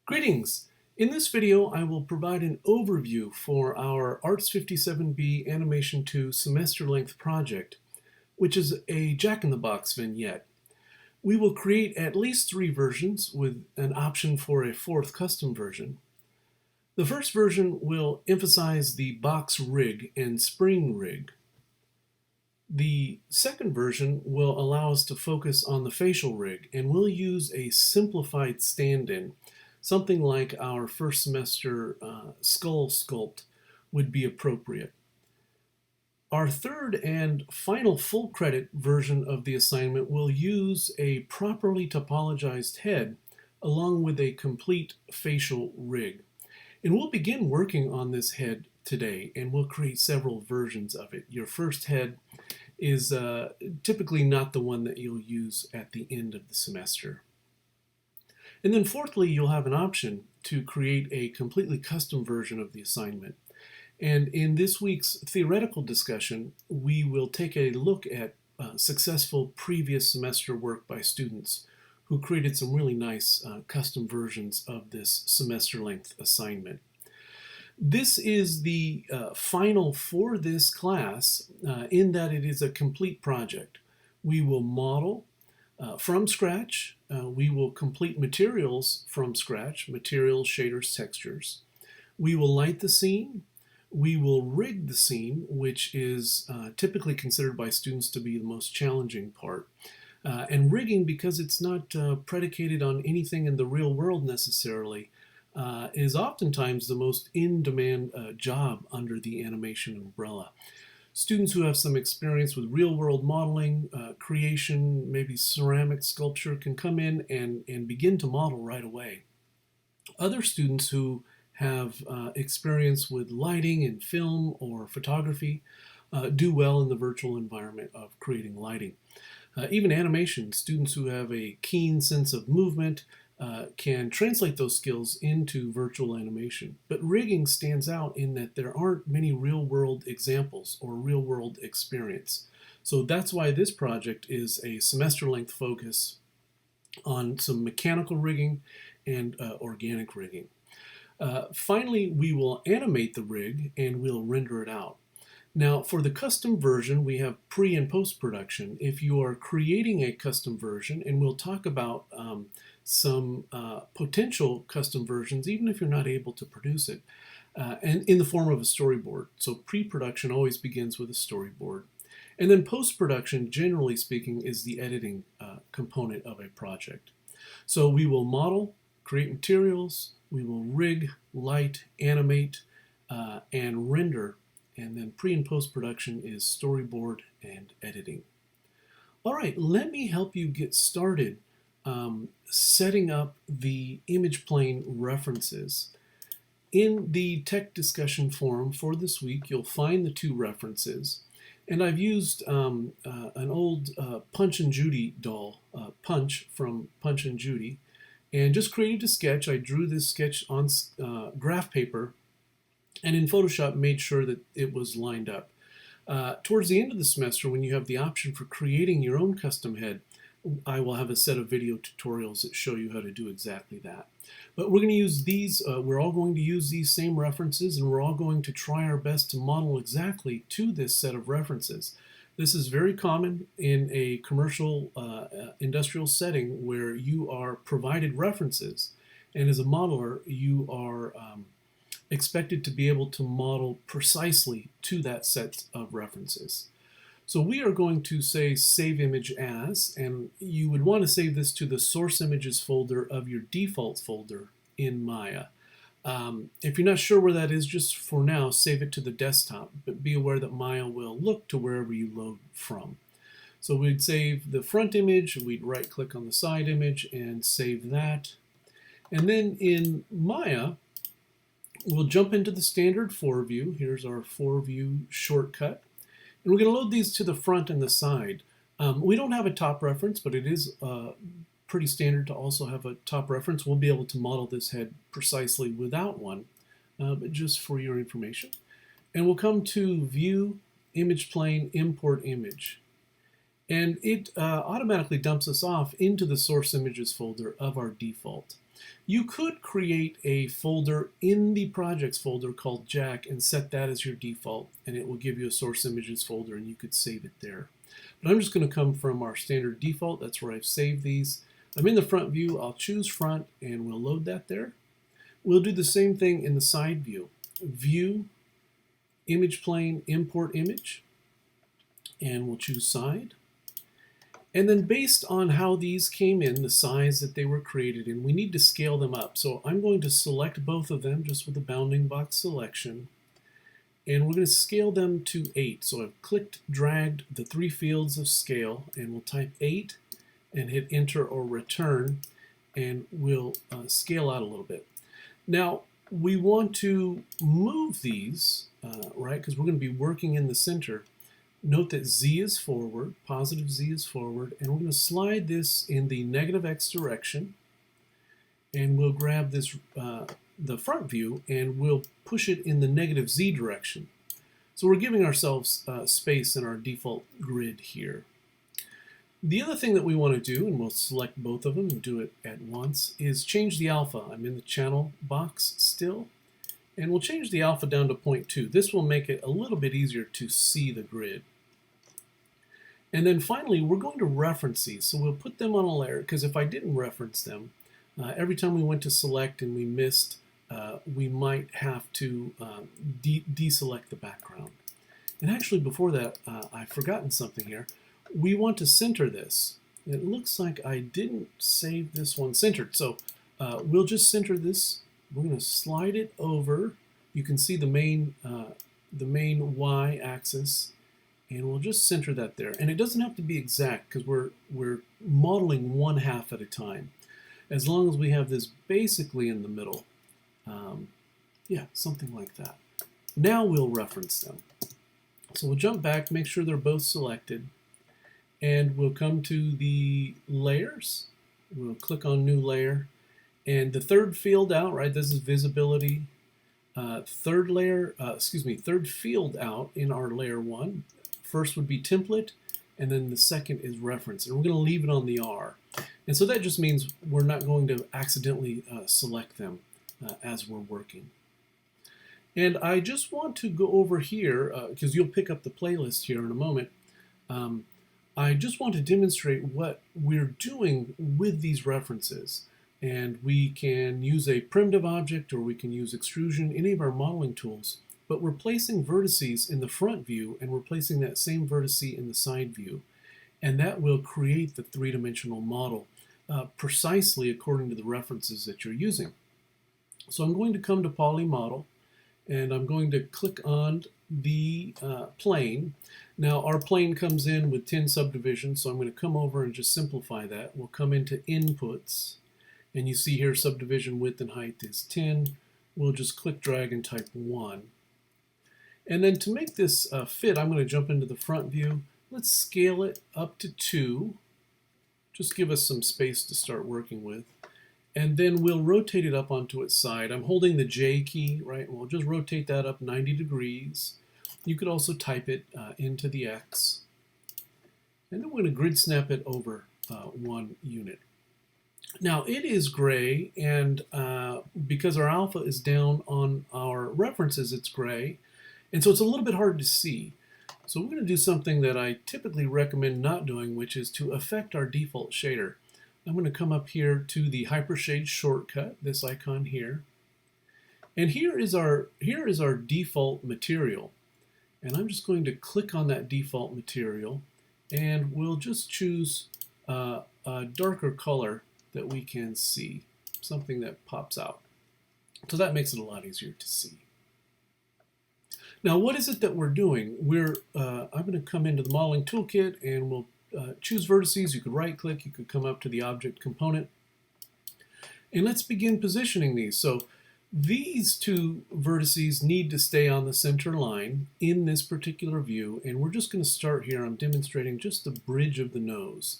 Greetings! In this video, I will provide an overview for our Arts 57B Animation 2 semester-length project, which is a Jack-in-the-Box vignette. We will create at least 3 versions with an option for a 4th custom version. The first version will emphasize the box rig and spring rig. The second version will allow us to focus on the facial rig, and we'll use a simplified stand-in. Something like our first semester skull sculpt would be appropriate. Our third and final full credit version of the assignment will use a properly topologized head along with a complete facial rig. And we'll begin working on this head today, and we'll create several versions of it. Your first head is typically not the one that you'll use at the end of the semester. And then fourthly, you'll have an option to create a completely custom version of the assignment. And in this week's theoretical discussion, we will take a look at successful previous semester work by students who created some really nice custom versions of this semester-length assignment. This is the final for this class in that it is a complete project. We will model from scratch. We will complete materials from scratch, materials, shaders, textures. We will light the scene. We will rig the scene, which is typically considered by students to be the most challenging part. And rigging, because it's not predicated on anything in the real world necessarily, is oftentimes the most in-demand job under the animation umbrella. Students who have some experience with real-world modeling, creation, maybe ceramic sculpture can come in and begin to model right away. Other students who have experience with lighting and film or photography do well in the virtual environment of creating lighting. Even animation, students who have a keen sense of movement can translate those skills into virtual animation. But rigging stands out in that there aren't many real-world examples or real-world experience. So that's why this project is a semester-length focus on some mechanical rigging and organic rigging. Finally, we will animate the rig and we'll render it out. Now, for the custom version, we have pre- and post-production. If you are creating a custom version, and we'll talk about some potential custom versions, even if you're not able to produce it, and in the form of a storyboard. So pre-production always begins with a storyboard. And then post-production, generally speaking, is the editing component of a project. So we will model, create materials, we will rig, light, animate, and render. And then pre- and post-production is storyboard and editing. All right, let me help you get started setting up the image plane references. In the tech discussion forum for this week, you'll find the 2 references. And I've used an old Punch and Judy doll, Punch from Punch and Judy, and just created a sketch. I drew this sketch on graph paper and in Photoshop made sure that it was lined up. Towards the end of the semester, when you have the option for creating your own custom head, I will have a set of video tutorials that show you how to do exactly that. But we're going to use these, we're all going to use these same references, and we're all going to try our best to model exactly to this set of references. This is very common in a commercial industrial setting where you are provided references, and as a modeler, you are expected to be able to model precisely to that set of references. So we are going to say save image as, and you would want to save this to the source images folder of your default folder in Maya. If you're not sure where that is, just for now, save it to the desktop, but be aware that Maya will look to wherever you load from. So we'd save the front image, we'd right click on the side image and save that. And then in Maya, we'll jump into the standard 4-view. Here's our 4-view shortcut. And we're going to load these to the front and the side. We don't have a top reference, but it is pretty standard to also have a top reference. We'll be able to model this head precisely without one, but just for your information. And we'll come to View, Image Plane, Import Image. And it automatically dumps us off into the source images folder of our default. You could create a folder in the projects folder called Jack and set that as your default, and it will give you a source images folder and you could save it there. But I'm just going to come from our standard default. That's where I've saved these. I'm in the front view. I'll choose front and we'll load that there. We'll do the same thing in the side view. View, image plane, import image, and we'll choose side. And then based on how these came in, the size that they were created in, we need to scale them up. So I'm going to select both of them just with the bounding box selection. And we're going to scale them to 8. So I've clicked, dragged the 3 fields of scale, and we'll type 8 and hit enter or return, and we'll scale out a little bit. Now, we want to move these, right, because we're going to be working in the center. Note that Z is forward, positive Z is forward, and we're going to slide this in the negative X direction, and we'll grab this, the front view, and we'll push it in the negative Z direction. So we're giving ourselves space in our default grid here. The other thing that we want to do, and we'll select both of them and do it at once, is change the alpha. I'm in the channel box still. And we'll change the alpha down to 0.2. This will make it a little bit easier to see the grid. And then finally, we're going to reference these. So we'll put them on a layer, because if I didn't reference them, every time we went to select and we missed, we might have to deselect the background. And actually before that, I've forgotten something here. We want to center this. It looks like I didn't save this one centered. So we'll just center this. We're going to slide it over. You can see the main Y axis, and we'll just center that there. And it doesn't have to be exact because we're modeling 1/2 at a time. As long as we have this basically in the middle, yeah, something like that. Now we'll reference them. So we'll jump back, make sure they're both selected, and we'll come to the layers. We'll click on new layer. And the third field out, right, this is visibility. Third field out in our layer 1. First would be template, and then the second is reference. And we're going to leave it on the R. And so that just means we're not going to accidentally select them as we're working. And I just want to go over here, because you'll pick up the playlist here in a moment. I just want to demonstrate what we're doing with these references. And we can use a primitive object, or we can use extrusion, any of our modeling tools. But we're placing vertices in the front view, and we're placing that same vertex in the side view. And that will create the three-dimensional model precisely according to the references that you're using. So I'm going to come to Poly Model, and I'm going to click on the plane. Now our plane comes in with 10 subdivisions, so I'm going to come over and just simplify that. We'll come into Inputs. And you see here subdivision width and height is 10. We'll just click, drag, and type 1. And then to make this fit, I'm going to jump into the front view. Let's scale it up to 2. Just give us some space to start working with. And then we'll rotate it up onto its side. I'm holding the J key, right? We'll just rotate that up 90 degrees. You could also type it into the X. And then we're going to grid snap it over 1 unit. Now it is gray, and because our alpha is down on our references, it's gray, and so it's a little bit hard to see. So we're going to do something that I typically recommend not doing, which is to affect our default shader. I'm going to come up here to the Hypershade shortcut, this icon here, and here is our default material. And I'm just going to click on that default material, and we'll just choose a darker color that we can see, something that pops out. So that makes it a lot easier to see. Now what is it that we're doing? I'm going to come into the modeling toolkit, and we'll choose vertices. You could right click, you could come up to the object component, and let's begin positioning these. So these 2 vertices need to stay on the center line in this particular view, and we're just going to start here. I'm demonstrating just the bridge of the nose.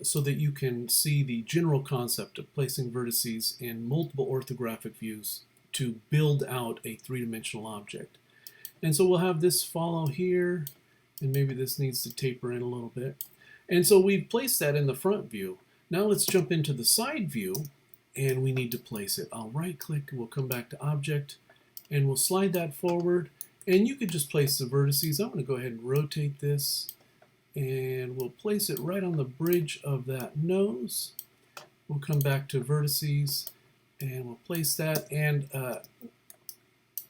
So that you can see the general concept of placing vertices in multiple orthographic views to build out a three-dimensional object. And so we'll have this follow here, and maybe this needs to taper in a little bit. And so we've placed that in the front view. Now let's jump into the side view, and we need to place it. I'll right click, we'll come back to Object, and we'll slide that forward, and you could just place the vertices. I'm going to go ahead and rotate this, and we'll place it right on the bridge of that nose. We'll come back to vertices, and we'll place that, and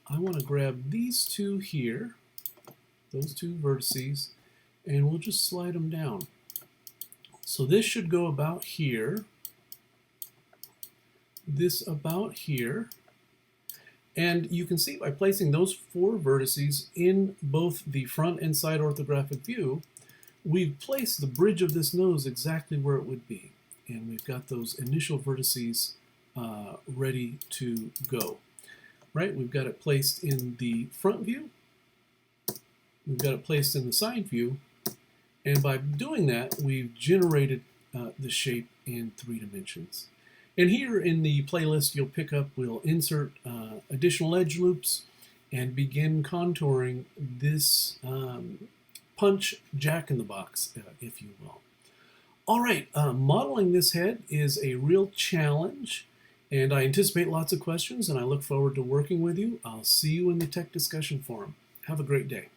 I want to grab these two here, those two vertices, and we'll just slide them down. So this should go about here, this about here, and you can see by placing those four vertices in both the front and side orthographic view, we've placed the bridge of this nose exactly where it would be. And we've got those initial vertices ready to go. Right? We've got it placed in the front view, we've got it placed in the side view, and by doing that, we've generated the shape in 3 dimensions. And here in the playlist you'll pick up, we'll insert additional edge loops and begin contouring this punch jack-in-the-box, if you will. All right, modeling this head is a real challenge, and I anticipate lots of questions, and I look forward to working with you. I'll see you in the tech discussion forum. Have a great day.